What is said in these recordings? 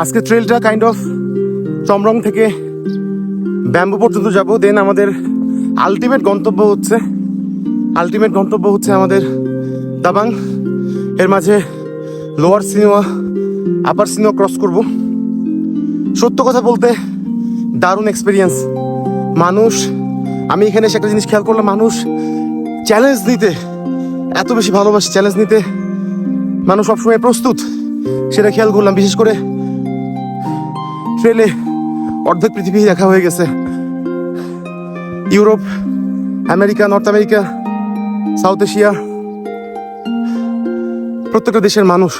আজকে ট্রেলটা kind of Chomrong থেকে bamboo পর্যন্ত যাব, দেন আমাদের আলটিমেট গন্তব্য হচ্ছে আমাদের দাবাং। এর মাঝে লোয়ার সিনেমা আপার সিনেমা ক্রস করব। সত্য কথা বলতে দারুণ এক্সপিরিয়েন্স। আমি এখানে এসে একটা জিনিস খেয়াল করলাম, মানুষ চ্যালেঞ্জ নিতে এত বেশি ভালোবাসে, চ্যালেঞ্জ নিতে মানুষ সবসময় প্রস্তুত, সেটা খেয়াল করলাম। বিশেষ করে ট্রেলে অর্ধেক পৃথিবী দেখা হয়ে গেছে। Europe, America, north America, south Asia, প্রত্যেকটা দেশের মানুষ,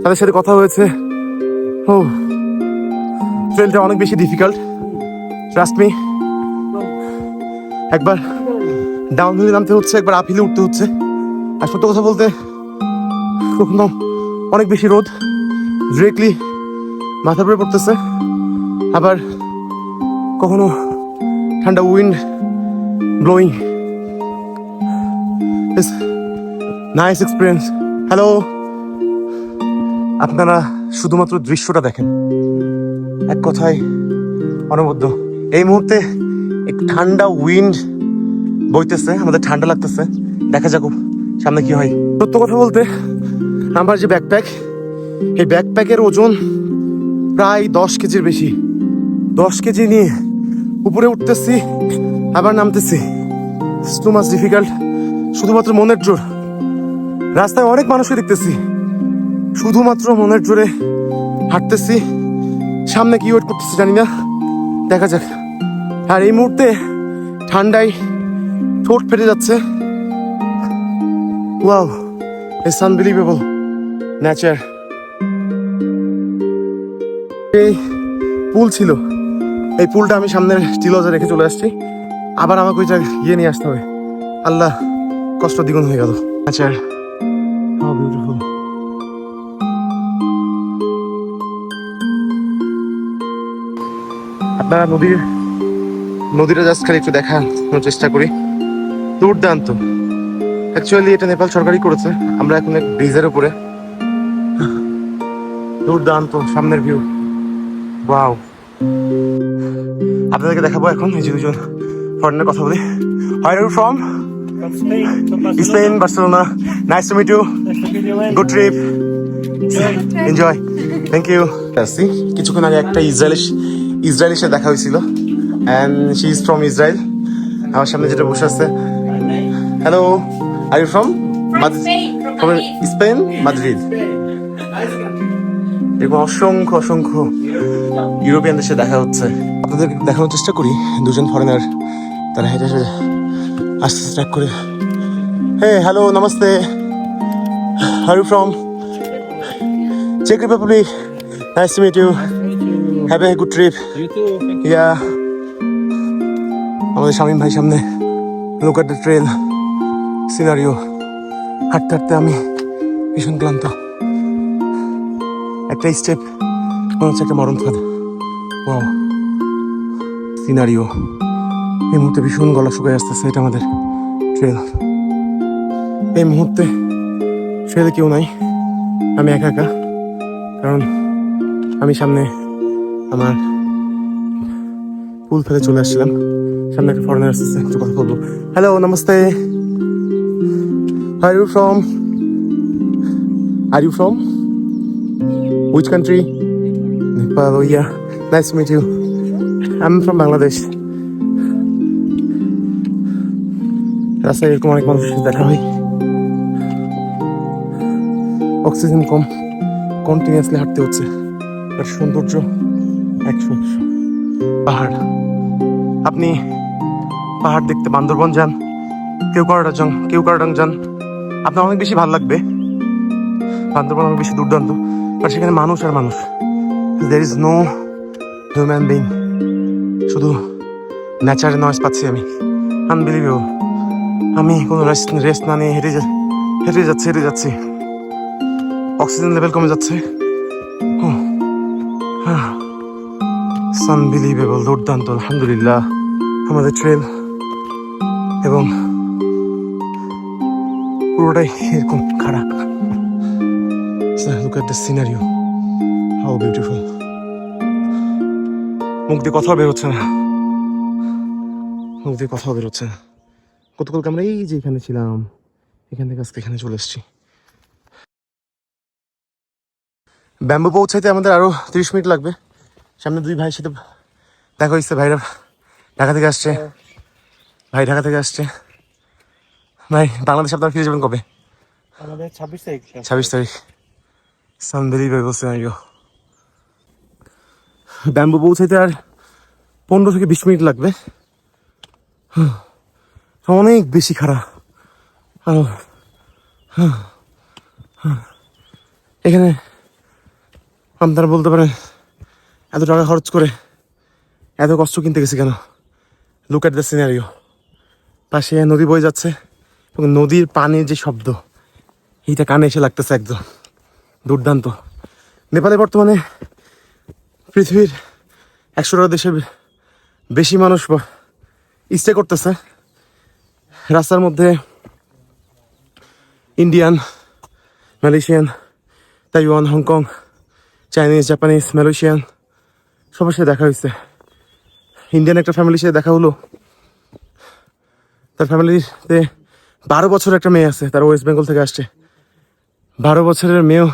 তাদের সাথে কথা হয়েছে। ট্রেলটা অনেক বেশি ডিফিকাল্ট, ট্রাস্ট মি। একবার ডাউন হিলে নামতে হচ্ছে, একবার আপ হিলে উঠতে হচ্ছে। আর সত্য কথা বলতে কখনো অনেক বেশি রোদ ডিরেক্টলি মাথার উপরে পড়তেছে, আবার কখনো ঠান্ডা wind blowing. Nice experience. Hello, আপনারা শুধুমাত্র দৃশ্যটা দেখেন, এক কথায় অনবদ্য। এই মুহূর্তে একটু ঠান্ডা উইন্ড বইতেছে, আমাদের ঠান্ডা লাগতেছে। দেখা যাক সামনে কি হয়। সত্য কথা বলতে আমার যে ব্যাকপ্যাক, এই ব্যাকপ্যাকের ওজন প্রায় 10 কেজির বেশি। 10 কেজি নিয়ে উপরে উঠতেছি আবার নামতেছি, টু মাচ ডিফিকাল্ট। শুধুমাত্র মনের জোর। রাস্তায় অনেক মানুষকে দেখতেছি, শুধুমাত্র মনের জোরে হাঁটতেছি। সামনে কি ওয়েট করতেছি জানি না, দেখা যাক। আর এই মুহূর্তে ঠান্ডায় ঠোঁট ফেটে যাচ্ছে। Wow, it's unbelievable nature. এই পুল ছিল, এই পুলটা আমি সামনের টিলজে রেখে চলে আসছি। আবার আমাকে ওইটা গিয়ে নিয়ে আসতে হবে। আল্লাহ, কষ্ট দ্বিগুণ হয়ে গেল। Nature how beautiful. আপনারা নদীটা জাস্ট খালি একটু দেখানোর চেষ্টা করি। দুর্দান্ত। অ্যাকচুয়ালি এটা নেপাল সরকারই করেছে। আমরা এখন এক ব্রিজের উপরে। দুর্দান্ত সামনের ভিউ, ওয়াও। আপনাদেরকে দেখাবো এখন এই যে দুজন ফরেনার কথা বলি। Where are you from? From Spain. From Barcelona. Spain, Barcelona. Nice to meet you. Nice to meet you, man. Good trip. Enjoy. Enjoy. Thank you. কিছুক্ষণ আগে একটা ইসরায়েলের সাথে দেখা হয়েছিল, and she is from Israel. আমার সামনে যেটা বসে আছে। Hello, are you from? From Spain, Madrid. এরকম অসংখ্য ইউরোপিয়ানদের সাথে দেখা হচ্ছে। আপনাদের দেখানোর চেষ্টা করি, দুজন ফরেনার তারা হেঁটে আস্তে আস্তে ট্র্যাক করে। Hey, hello, namaste. Are you from? চেক Republic. Nice to meet you. Have a good trip. You too. Thank you. Yeah, আমাদের শামীম ভাই সামনে। Look at the trail scenario. হাঁটতে হাঁটতে আমি ভীষণ ক্লান্ত। একটা স্টেপ মনে হচ্ছে একটা মরণ ফাঁদ। Wow, scenario. এই মুহূর্তে ভীষণ গলা শুকায় আসতেছে। এটা আমাদের ট্রেল। এই মুহূর্তে ট্রেলে কেউ নাই, আমি একা একা। কারণ আমি সামনে আমার পুল ফেলে চলে আসছিলাম। সামনে একটা ফরেনার আসতেছে, একটু কথা বলবো। Hello, namaste. Are you from? Are you from? Which country? Nepal. Oh yeah, nice to meet you. I'm from Bangladesh. রাস্তায় এরকম অনেক মানুষের সাথে দেখা হয়। অক্সিজেন কম, কন্টিনিউয়াসলি হাঁটতে হচ্ছে। আর সৌন্দর্য 100। পাহাড়। আপনি পাহাড় দেখতে বান্দরবন যান, কেউ কারাডাং যান, আপনার অনেক বেশি ভালো লাগবে। বান্দরবন অনেক বেশি দুর্দান্ত, বাট সেখানে মানুষ আর মানুষ। There is no human being, শুধু ন্যাচারের নয়েজ পাচ্ছি আমি। আনবিলিভেবল। আমি কোনো রেস্ট না নিয়ে হেঁটে যাচ্ছি। অক্সিজেন লেভেল কমে যাচ্ছে। আনবিলিভেবল, দুর্দান্ত। আলহামদুলিল্লাহ, আমাদের ট্রেল এবং পুরোটাই এরকম খারাপ। Look at the scenario. How beautiful. মুখ দিয়ে কথাও বের হচ্ছে না, মুখ দিয়ে কথাও বের হচ্ছে না। গতকালকে আমরা এই যে এখানে ছিলাম, এখান থেকে আজকে এখানে চলে এসেছি। ব্যাম্বু পৌঁছাইতে আমাদের আরো 30 মিনিট লাগবে। সামনে দুই ভাইয়ের সাথে দেখা হয়েছে, ভাইরা ঢাকা থেকে আসছে, ভাই ঢাকা থেকে আসছে। ভাই বাংলাদেশ আপনারা ফিরে যাবেন কবে? আমাদের 26 তারিখ 26 তারিখ। Unbelievable scenario. ব্যাম্বু পৌঁছাইতে আর 15 থেকে 20 মিনিট লাগবে। অনেক বেশি খারাপ। এখানে আপনারা বলতে পারেন এত টাকা খরচ করে এত কষ্ট কিনতে গেছি কেন? Look at the scenario. পাশে নদী বয়ে যাচ্ছে এবং নদীর পানির যে শব্দ, এইটা কানে এসে লাগতেছে একদম দুর্দান্ত। নেপালে বর্তমানে পৃথিবীর 100টা দেশের বেশি মানুষ স্টে করতেছে। রাস্তার মধ্যে Indian, Malaysian, Taiwan, Hong Kong, Chinese, Japanese, Malaysian সবার সাথে দেখা হয়েছে। ইন্ডিয়ান একটা ফ্যামিলির সাথে দেখা হলো। তার ফ্যামিলিতে 12 বছরের একটা মেয়ে আছে, তার ওয়েস্ট বেঙ্গল থেকে আসছে। 12 বছরের মেয়েও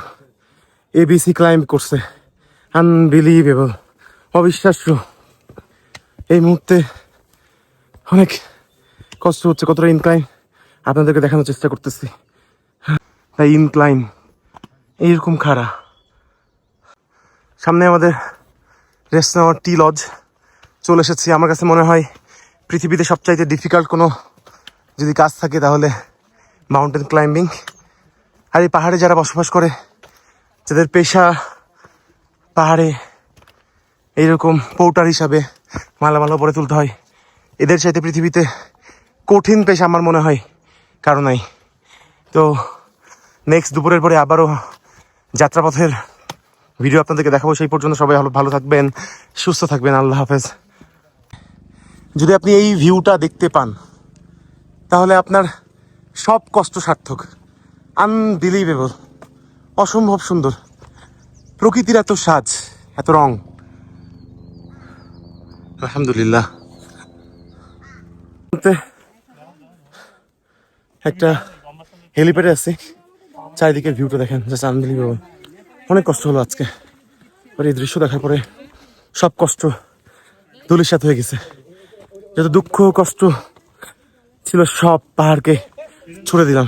ABC ক্লাইম্ব করছে। আনবিলিভেবল, অবিশ্বাস্য। এই মুহূর্তে অনেক কষ্ট হচ্ছে, কতটা ইনক্লাইন আপনাদেরকে দেখানোর চেষ্টা করতেছি। তাই ইনক্লাইন এইরকম খাড়া। সামনে আমাদের রেস্ট নেওয়ার টি লজ চলে এসেছি। আমার কাছে মনে হয় পৃথিবীতে সবচাইতে ডিফিকাল্ট কোনো যদি কাজ থাকে তাহলে মাউন্টেন ক্লাইম্বিং। আর এই পাহাড়ে যারা বসবাস করে, যাদের পেশা পাহাড়ে এইরকম পোর্টার হিসাবে মালামাল উপরে তুলতে হয়, এদের চাইতে পৃথিবীতে কঠিন পেশা আমার মনে হয় কারো নাই। তো নেক্সট দুপুরের পরে আবারও যাত্রাপথের ভিডিও আপনাদেরকে দেখাবো। সেই পর্যন্ত সবাই ভালো থাকবেন, সুস্থ থাকবেন। আল্লাহ হাফেজ। যদি আপনি এই ভিউটা দেখতে পান তাহলে আপনার সব কষ্ট সার্থক। আনবিলিভেবল, অসম্ভব সুন্দর। প্রকৃতির এত সাজ, এত রং। আলহামদুলিল্লাহ। একটা হেলিপ্যাডে আছি, চারিদিকের ভিউটা দেখেন, জাস্ট আনবিলিভেবল। অনেক কষ্ট হলো আজকে, আর এই দৃশ্য দেখার পরে সব কষ্ট ধুলিস্যাৎ হয়ে গেছে। যত দুঃখ কষ্ট ছিল সব পাহাড়কে ছুড়ে দিলাম।